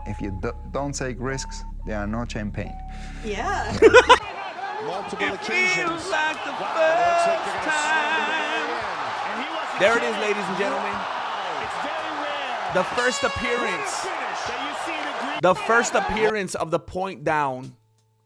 If you don't take risks, there are no champagne. Yeah. Multiple occasions. Like the first time. There it is, ladies and gentlemen. The first appearance. The first appearance of the point down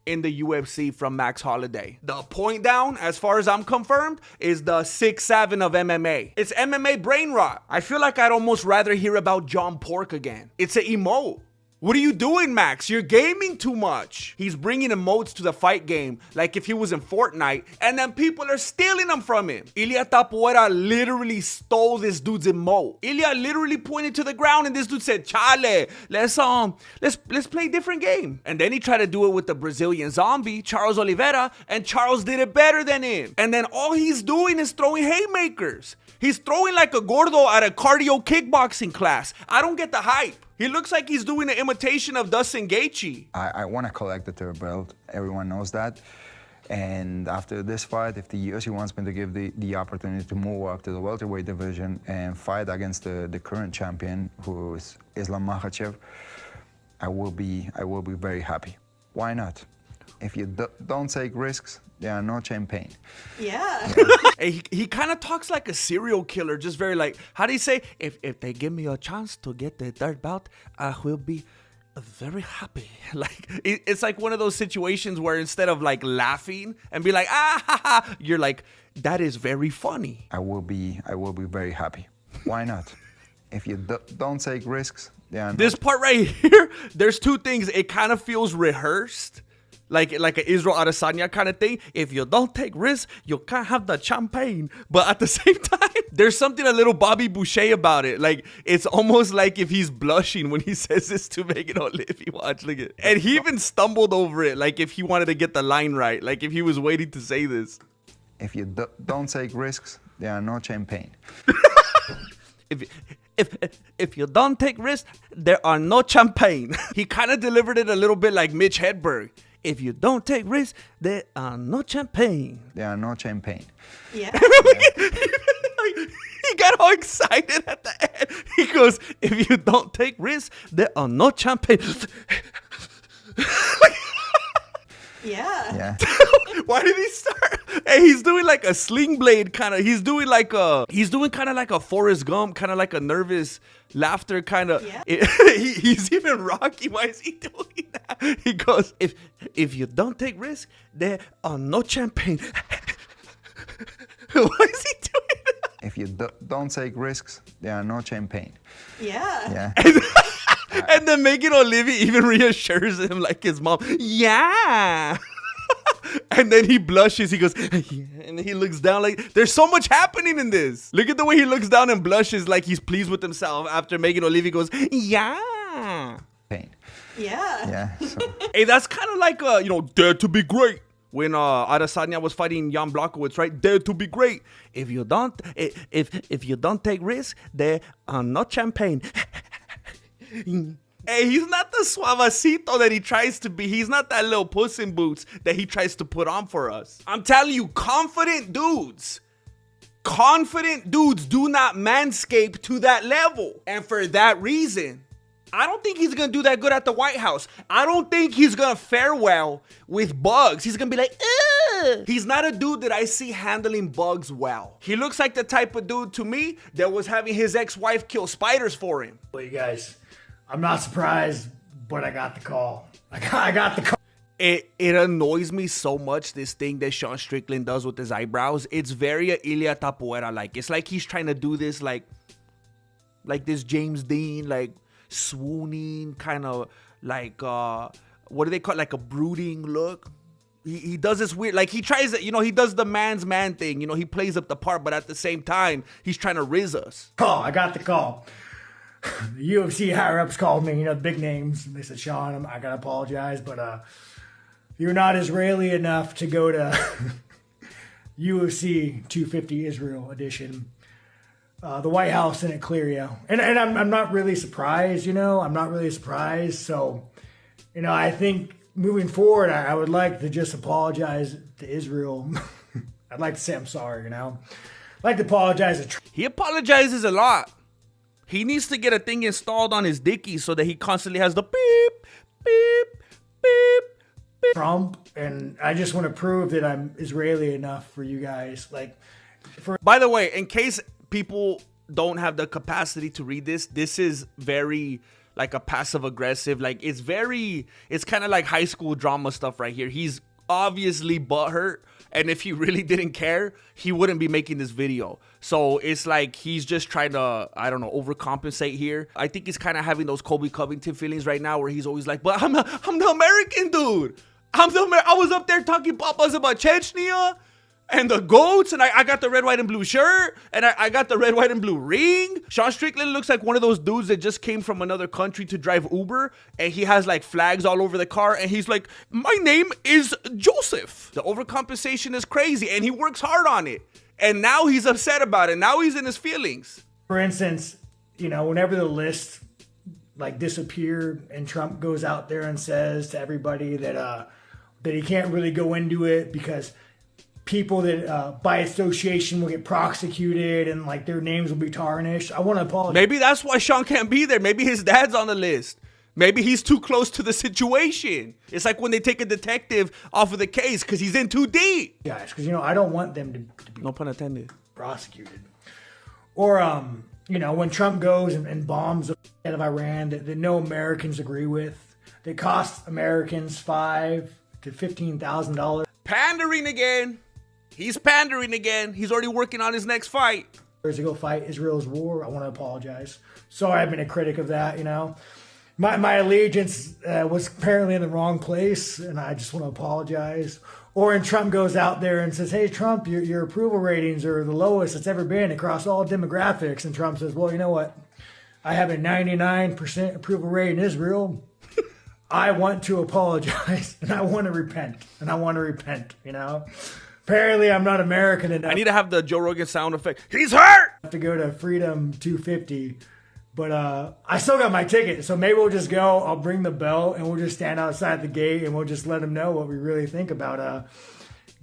in the UFC from Max Holloway. The point down, as far as I'm confirmed, is the 6'7" of MMA. It's MMA brain rot. I feel like I'd almost rather hear about John Pork again. It's an emote. What are you doing, Max? You're gaming too much. He's bringing emotes to the fight game like if he was in Fortnite, and then people are stealing them from him. Ilia Topuria literally stole this dude's emote. Ilia literally pointed to the ground and this dude said, "Chale, let's play different game." And then he tried to do it with the Brazilian zombie, Charles Oliveira, and Charles did it better than him. And then all he's doing is throwing haymakers. He's throwing like a gordo at a cardio kickboxing class. I don't get the hype. He looks like he's doing an imitation of Justin Gaethje. I want to collect the third belt. Everyone knows that. And after this fight, if the UFC wants me to give the opportunity to move up to the welterweight division and fight against the current champion, who is Islam Makhachev, I will be very happy. Why not? If you don't take risks, there are no champagne. Yeah. Hey, he kind of talks like a serial killer, just very like, how do you say? If they give me a chance to get the third belt, I will be very happy. Like, it's like one of those situations where instead of like laughing and be like, ah, ha, ha, you're like, that is very funny. I will be very happy. Why not? If you don't take risks, there are no... This part right here, there's two things. It kind of feels rehearsed. Like an Israel Adesanya kind of thing. If you don't take risks, you can't have the champagne. But at the same time, there's something a little Bobby Boucher about it. Like, it's almost like if he's blushing when he says this to Megan Olivi. Watch, look at it. And he even stumbled over it, like if he wanted to get the line right. Like if he was waiting to say this. If you don't take risks, there are no champagne. If you don't take risks, there are no champagne. He kind of delivered it a little bit like Mitch Hedberg. If you don't take risks, there are no champagne. There are no champagne. Yeah. He got all excited at the end. He goes, if you don't take risks, there are no champagne. Yeah. Why did he start? Hey, he's doing like a sling blade kind of. He's doing kind of like a Forrest Gump, kind of like a nervous laughter kind of. Yeah. He's even Rocky. Why is he doing that? He goes, if you don't take risks, there are no champagne. Why is he doing that? If you don't take risks, there are no champagne. Yeah. And then Megan Olivi even reassures him like his mom. Yeah. And then he blushes. He goes, yeah. And he looks down like, there's so much happening in this. Look at the way he looks down and blushes like he's pleased with himself after Megan Olivi goes, yeah. Pain. Yeah. So. Hey, that's kind of like, Dare to be Great. When Adesanya was fighting Jan Blachowicz, right? Dare to be great. If you don't take risks, there are no champagne. Hey, he's not the suavecito that he tries to be. He's not that little Puss in Boots that he tries to put on for us. I'm telling you, confident dudes do not manscape to that level. And for that reason, I don't think he's going to do that good at the White House. I don't think he's going to fare well with bugs. He's going to be like, ugh. He's not a dude that I see handling bugs well. He looks like the type of dude to me that was having his ex-wife kill spiders for him. Well, you guys, I'm not surprised, but I got the call. I got the call. It annoys me so much, this thing that Sean Strickland does with his eyebrows. It's very Ilia Topuria like. It's like he's trying to do this like this James Dean, like swooning kind of like what do they call it? Like a brooding look. He does this weird, like he tries to, he does the man's man thing. He plays up the part, but at the same time, he's trying to riz us. I got the call. The UFC higher-ups called me, the big names. They said, Sean, I gotta apologize, but you're not Israeli enough to go to UFC 250 Israel edition. The White House didn't clear you. And I'm not really surprised, I'm not really surprised. So, I think moving forward, I would like to just apologize to Israel. I'd like to say I'm sorry, I'd like to apologize. He apologizes a lot. He needs to get a thing installed on his dicky so that he constantly has the beep, beep, beep, beep. Trump, and I just want to prove that I'm Israeli enough for you guys. Like, by the way, in case people don't have the capacity to read this, this is very like a passive aggressive. Like it's kind of like high school drama stuff right here. He's obviously butthurt, and if he really didn't care, he wouldn't be making this video. So it's like he's just trying to, I don't know, overcompensate here. I think he's kind of having those Colby Covington feelings right now, where he's always like, "But I'm the American dude. I was up there talking papas about Chechnya and the goats, and I got the red, white, and blue shirt, and I got the red, white, and blue ring." Sean Strickland looks like one of those dudes that just came from another country to drive Uber, and he has like flags all over the car, and he's like, "My name is Joseph." The overcompensation is crazy, and he works hard on it. And now he's upset about it. Now he's in his feelings. for instance, you know, whenever the list like disappeared and Trump goes out there and says to everybody that he can't really go into it because people that by association will get prosecuted and like their names will be tarnished. I want to apologize. Maybe that's why Sean can't be there. Maybe his dad's on the list. Maybe he's too close to the situation. It's like when they take a detective off of the case because he's in too deep. Guys, because, you know, I don't want them to be No pun intended. prosecuted. Or, you know, when Trump goes and bombs the head of Iran that no Americans agree with, that costs Americans $5,000 to $15,000. Pandering again. He's pandering again. He's already working on his next fight. To go fight Israel's war. I want to apologize. Sorry, I've been a critic of that, you know. My allegiance was apparently in the wrong place, and I just want to apologize. Or when Trump goes out there and says, hey, Trump, your approval ratings are the lowest it's ever been across all demographics. And Trump says, well, you know what? I have a 99% approval rate in Israel. I want to apologize, and I want to repent. You know. Apparently, I'm not American enough. I need to have the Joe Rogan sound effect. He's hurt! I have to go to Freedom 250. But I still got my ticket, so maybe we'll just go. I'll bring the bell, and we'll just stand outside the gate, and we'll just let them know what we really think about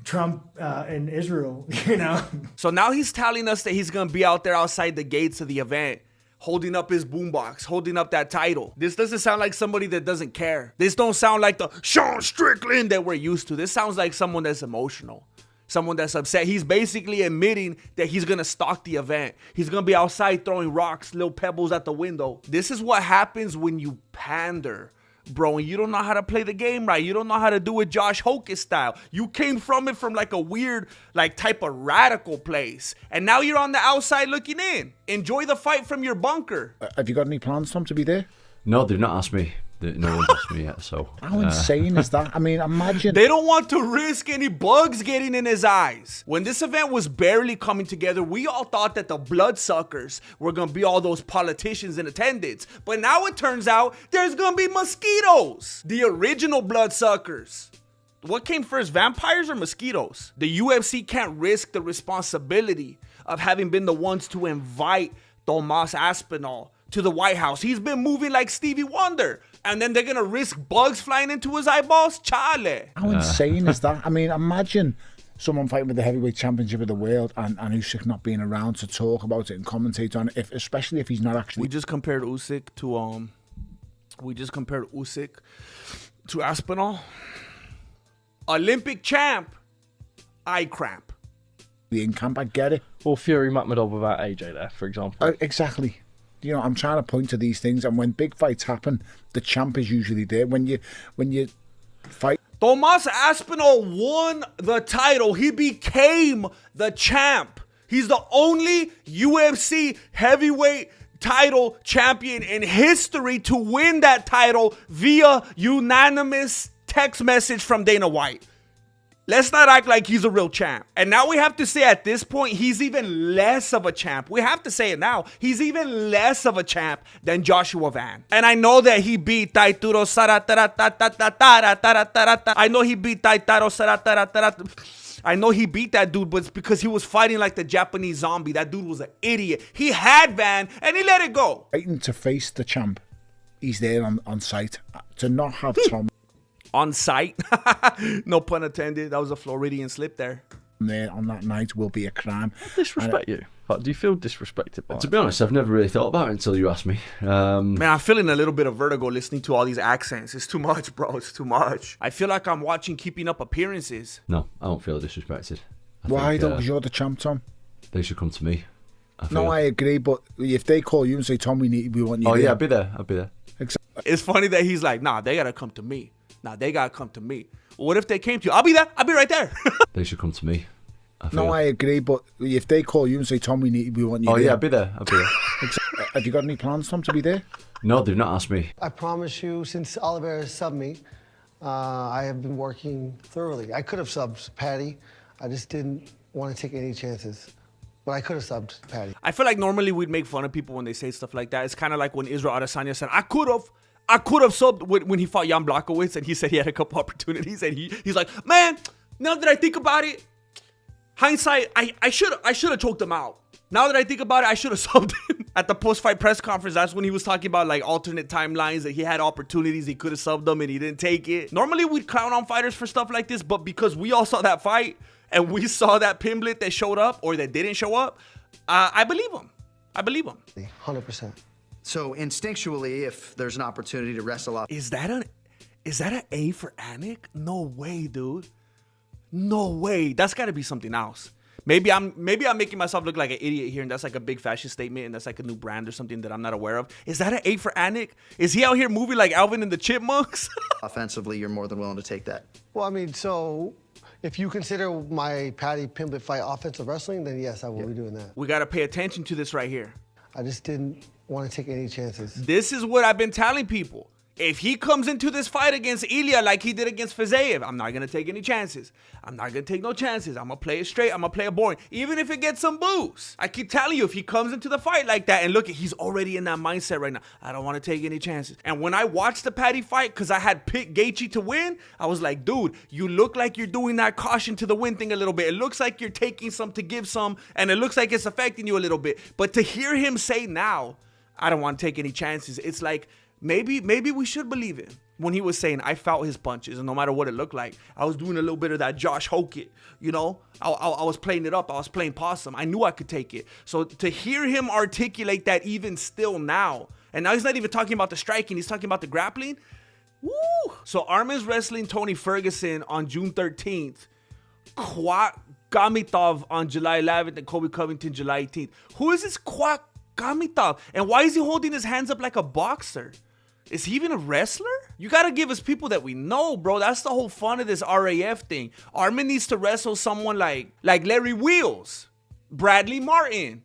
Trump and Israel, you know? So now he's telling us that he's going to be out there outside the gates of the event, holding up his boombox, holding up that title. This doesn't sound like somebody that doesn't care. This don't sound like the Sean Strickland that we're used to. This sounds like someone that's emotional. Someone that's upset. He's basically admitting that he's going to stalk the event. He's going to be outside throwing rocks, little pebbles at the window. This is what happens when you pander, bro, and you don't know how to play the game right. You don't know how to do it Josh Hocus style. You came from it from like a weird, like type of radical place. And now you're on the outside looking in. Enjoy the fight from your bunker. Have you got any plans, Tom, to be there? No, they've not asked me. No one's asked me yet, so... How insane is that? I mean, imagine... They don't want to risk any bugs getting in his eyes. When this event was barely coming together, we all thought that the bloodsuckers were going to be all those politicians in attendance. But now it turns out there's going to be mosquitoes. The original bloodsuckers. What came first, vampires or mosquitoes? The UFC can't risk the responsibility of having been the ones to invite Tomas Aspinall to the White House. He's been moving like Stevie Wonder. And then they're going to risk bugs flying into his eyeballs? Chale. How insane is that? I mean, imagine someone fighting with the heavyweight championship of the world and Usyk not being around to talk about it and commentate on it, especially if he's not actually... We just compared Usyk to Aspinall. Olympic champ. Eye cramp. In camp, I get it. Or Fury Makhmedov without AJ there, for example. Exactly. You know, I'm trying to point to these things, and when big fights happen, the champ is usually there. When you fight, Tomas Aspinall won the title. He became the champ. He's the only UFC heavyweight title champion in history to win that title via unanimous text message from Dana White. Let's not act like he's a real champ. And now we have to say at this point, he's even less of a champ. We have to say it now. He's even less of a champ than Joshua Van. And I know that he beat Taituro Saratatatatatatatatatatatata. I know he beat Taitaro Saratatatatatata. I know he beat that dude, but it's because he was fighting like the Japanese zombie. That dude was an idiot. He had Van, and he let it go. Fighting to face the champ, he's there on site. To not have Tom... On site. No pun intended. That was a Floridian slip there. There on that night will be a crime. I disrespect you. Like, do you feel disrespected by To it? be honest, I've never really thought about it until you asked me. Man, I'm feeling a little bit of vertigo listening to all these accents. It's too much, bro. It's too much. I feel like I'm watching Keeping Up Appearances. No, I don't feel disrespected. Why though? Because you're the champ, Tom. They should come to me. No, I agree, but if they call you and say, Tom, we want you Oh, there. yeah, I'll be there. I'll be there. Exactly. It's funny that he's like, nah, they got to come to me. Nah, they got to come to me. Well, what if they came to you? I'll be there. I'll be right there. They should come to me. No, I agree, but if they call you and say, Tom, we want you there. Oh, yeah, I'll be there. I'll be there. Have you got any plans, Tom, to be there? No, they've not asked me. I promise you, since Oliveira subbed me, I have been working thoroughly. I could have subbed Patty. I just didn't want to take any chances. But I could have subbed Patty. I feel like normally we'd make fun of people when they say stuff like that. It's kind of like when Israel Adesanya said, I could have subbed when he fought Jan Blachowicz, and he said he had a couple opportunities, and he's like, man, now that I think about it, hindsight, I should have choked him out. Now that I think about it, I should have subbed him. At the post-fight press conference, that's when he was talking about like alternate timelines, that he had opportunities, he could have subbed them and he didn't take it. Normally we'd clown on fighters for stuff like this, but because we all saw that fight and we saw that Pimblet that showed up or that didn't show up, I believe him. 100%. So instinctually, if there's an opportunity to wrestle up, Is that an A for Anik? No way, dude. No way. That's got to be something else. Maybe I'm making myself look like an idiot here, and that's like a big fashion statement, and that's like a new brand or something that I'm not aware of. Is that an A for Anik? Is he out here moving like Alvin and the Chipmunks? offensively, you're more than willing to take that. Well, I mean, so if you consider my Patty Pimblet fight offensive wrestling, then yes, I will be doing that. We got to pay attention to this right here. I just didn't want to take any chances. This is what I've been telling people. If he comes into this fight against Ilia like he did against Fiziev, I'm not going to take any chances. I'm not going to take no chances. I'm going to play it straight. I'm going to play it boring. Even if it gets some boos. I keep telling you, if he comes into the fight like that, and look, he's already in that mindset right now. I don't want to take any chances. And when I watched the Patty fight, because I had picked Gaethje to win, I was like, dude, you look like you're doing that caution to the win thing a little bit. It looks like you're taking some to give some, and it looks like it's affecting you a little bit. But to hear him say now, I don't want to take any chances, it's like, maybe we should believe him. When he was saying, I felt his punches, and no matter what it looked like, I was doing a little bit of that Josh Hokett, you know? I was playing it up. I was playing possum. I knew I could take it. So to hear him articulate that even still now, and now he's not even talking about the striking, he's talking about the grappling. Woo! So Arman's wrestling Tony Ferguson on June 13th. Kuat Khamitov on July 11th, and Colby Covington July 18th. Who is this Kuat Khamitov? And why is he holding his hands up like a boxer? Is he even a wrestler? You got to give us people that we know, bro. That's the whole fun of this RAF thing. Arman needs to wrestle someone like Larry Wheels, Bradley Martin,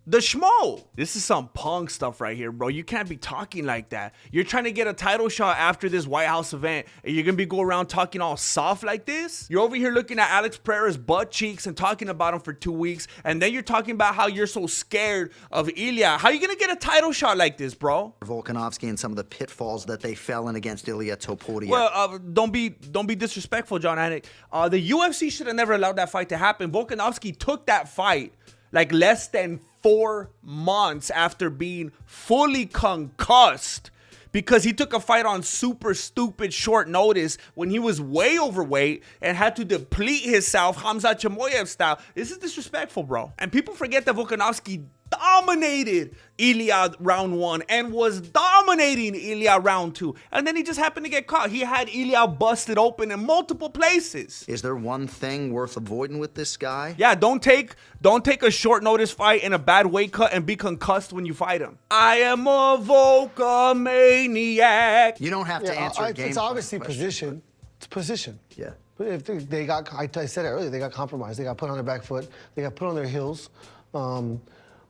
the Schmo. This is some punk stuff right here, bro. You can't be talking like that. You're trying to get a title shot after this White House event, and you're going to be going around talking all soft like this? You're over here looking at Alex Pereira's butt cheeks and talking about him for 2 weeks, and then you're talking about how you're so scared of Ilia. How are you going to get a title shot like this, bro? Volkanovski and some of the pitfalls that they fell in against Ilia Topuria. Well, don't be disrespectful, John Anik. The UFC should have never allowed that fight to happen. Volkanovski took that fight like less than 4 months after being fully concussed, because he took a fight on super stupid short notice when he was way overweight and had to deplete himself Khamzat Chimaev style. This is disrespectful, bro. And people forget that Volkanovski dominated Ilia round 1 and was dominating Ilia round 2. And then he just happened to get caught. He had Ilia busted open in multiple places. Is there one thing worth avoiding with this guy? Yeah, don't take a short notice fight in a bad weight cut and be concussed when you fight him. I am a Volkamaniac. You don't have to answer a game. It's obviously question. position. It's position. Yeah. But if they got, I said it earlier, they got compromised. They got put on their back foot. They got put on their heels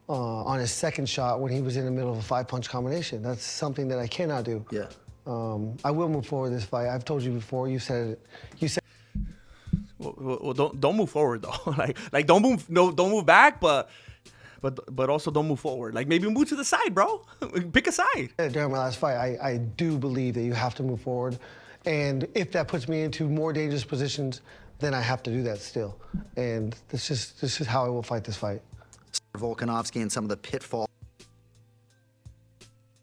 on his second shot when he was in the middle of a 5-punch combination. That's something that I cannot do. Yeah. I will move forward this fight. I've told you before. You said it. You said. Well, don't move forward though. like don't move back, but also don't move forward. Like maybe move to the side, bro. Pick a side. During my last fight, I do believe that you have to move forward, and if that puts me into more dangerous positions, then I have to do that still. And this is how I will fight this fight. Volkanovski and some of the pitfalls.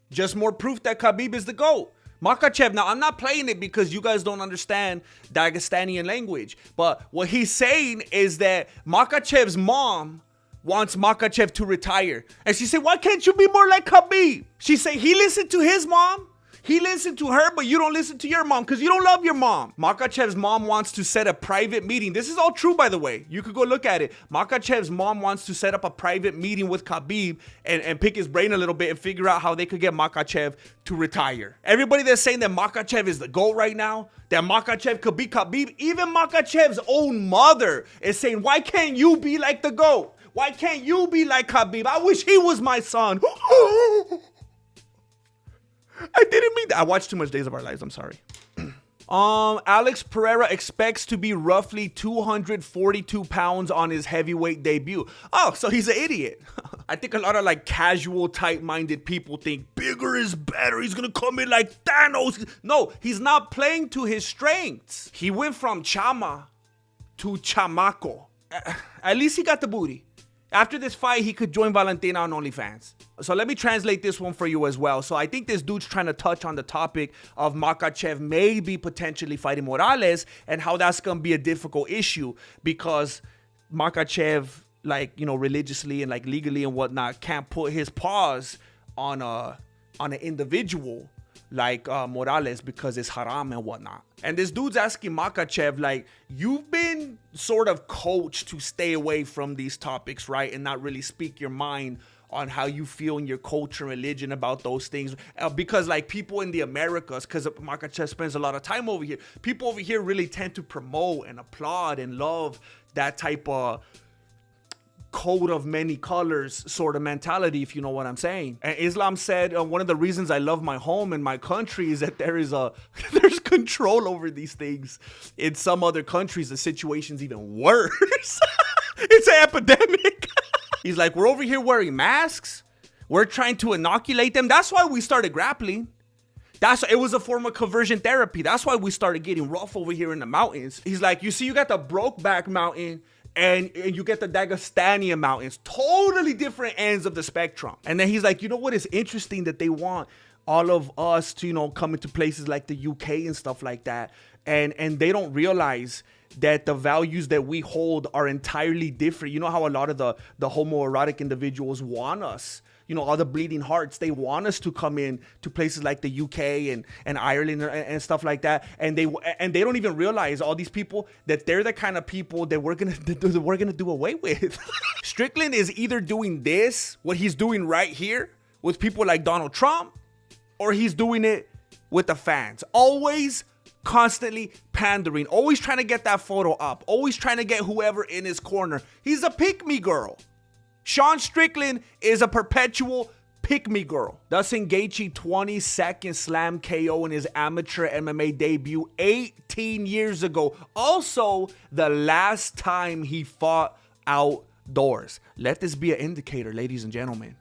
Just more proof that Khabib is the GOAT. Makhachev, now I'm not playing it because you guys don't understand Dagestanian language, but what he's saying is that Makhachev's mom wants Makhachev to retire. And she said, why can't you be more like Khabib? She said, he listened to his mom. He listened to her, but you don't listen to your mom because you don't love your mom. Makhachev's mom wants to set a private meeting. This is all true, by the way. You could go look at it. Makhachev's mom wants to set up a private meeting with Khabib and pick his brain a little bit and figure out how they could get Makhachev to retire. Everybody that's saying that Makhachev is the GOAT right now, that Makhachev could be Khabib, even Makhachev's own mother is saying, why can't you be like the GOAT? Why can't you be like Khabib? I wish he was my son. I didn't mean that. I watched too much Days of Our Lives. I'm sorry. Alex Pereira expects to be roughly 242 pounds on his heavyweight debut. Oh, so he's an idiot. I think a lot of like casual type-minded people think bigger is better. He's going to come in like Thanos. No, he's not playing to his strengths. He went from chama to chamaco. At least he got the booty. After this fight, he could join Valentina on OnlyFans. So let me translate this one for you as well. So I think this dude's trying to touch on the topic of Makhachev maybe potentially fighting Morales and how that's going to be a difficult issue because Makhachev, like, you know, religiously and like legally and whatnot, can't put his paws on an individual like Morales because it's haram and whatnot. And this dude's asking Makhachev, like, you've been sort of coached to stay away from these topics, right? And not really speak your mind on how you feel in your culture and religion about those things. Because like people in the Americas, because Makhachev spends a lot of time over here, people over here really tend to promote and applaud and love that type of coat of many colors sort of mentality, if you know what I'm saying. And Islam said one of the reasons I love my home and my country is that there's control over these things. In some other countries, the situation's even worse. It's an epidemic. He's like, we're over here wearing masks. We're trying to inoculate them. That's why we started grappling. It was a form of conversion therapy. That's why we started getting rough over here in the mountains. He's like, you see, you got the Brokeback Mountain and you get the Dagestanian mountains, totally different ends of the spectrum. And then he's like, you know what is interesting that they want all of us to, you know, come into places like the UK and stuff like that. And they don't realize that the values that we hold are entirely different. You know how a lot of the homoerotic individuals want us, you know, all the bleeding hearts, they want us to come in to places like the UK and Ireland and stuff like that. And they don't even realize, all these people, that they're the kind of people that we're gonna do away with. Strickland is either doing this, what he's doing right here with people like Donald Trump, or he's doing it with the fans. Always constantly pandering, always trying to get that photo up, always trying to get whoever in his corner. He's a pick-me girl. Sean Strickland is a perpetual pick-me girl. Justin Gaethje 22nd slam KO in his amateur MMA debut 18 years ago. Also, the last time he fought outdoors. Let this be an indicator, ladies and gentlemen.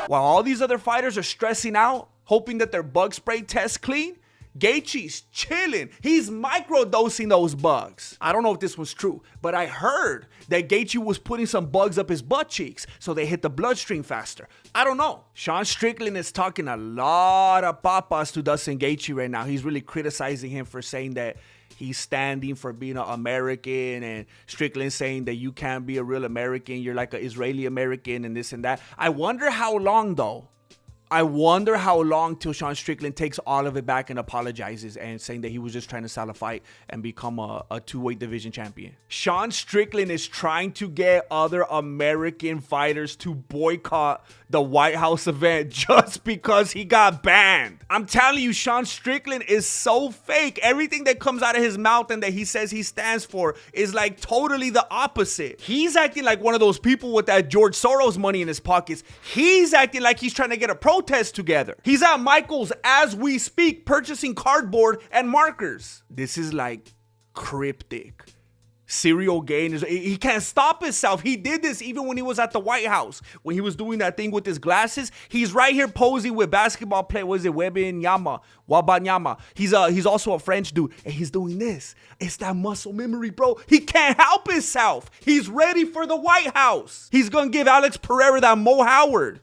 While all these other fighters are stressing out, hoping that their bug spray tests clean, Gaethje's chilling. He's microdosing those bugs. I don't know if this was true, but I heard that Gaethje was putting some bugs up his butt cheeks so they hit the bloodstream faster. I don't know. Sean Strickland is talking a lot of papas to Justin Gaethje right now. He's really criticizing him for saying that he's standing for being an American, and Strickland saying that you can't be a real American. You're like an Israeli American and this and that. I wonder how long, though. I wonder how long till Sean Strickland takes all of it back and apologizes and saying that he was just trying to sell a fight and become a two-weight division champion. Sean Strickland is trying to get other American fighters to boycott the White House event just because he got banned. I'm telling you, Sean Strickland is so fake. Everything that comes out of his mouth and that he says he stands for is like totally the opposite. He's acting like one of those people with that George Soros money in his pockets. He's acting like he's trying to get a protest together. He's at Michael's as we speak, purchasing cardboard and markers. This is like cryptic. Ciryl Gane, he can't stop himself. He did this even when he was at the White House. When he was doing that thing with his glasses, he's right here posing with basketball player, what is it, Wembanyama. He's also a French dude, and he's doing this. It's that muscle memory, bro. He can't help himself. He's ready for the White House. He's gonna give Alex Pereira that Mo Howard.